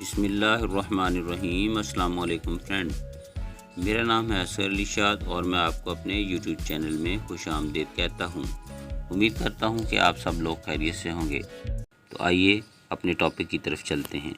बिस्मिल्लाहिर्रहमानिर्रहीम। अस्सलाम वालेकुम फ्रेंड, मेरा नाम है असगरअलीशाद और मैं आपको अपने यूट्यूब चैनल में खुशामदीद कहता हूँ। उम्मीद करता हूँ कि आप सब लोग खैरियत से होंगे। तो आइए अपने टॉपिक की तरफ चलते हैं।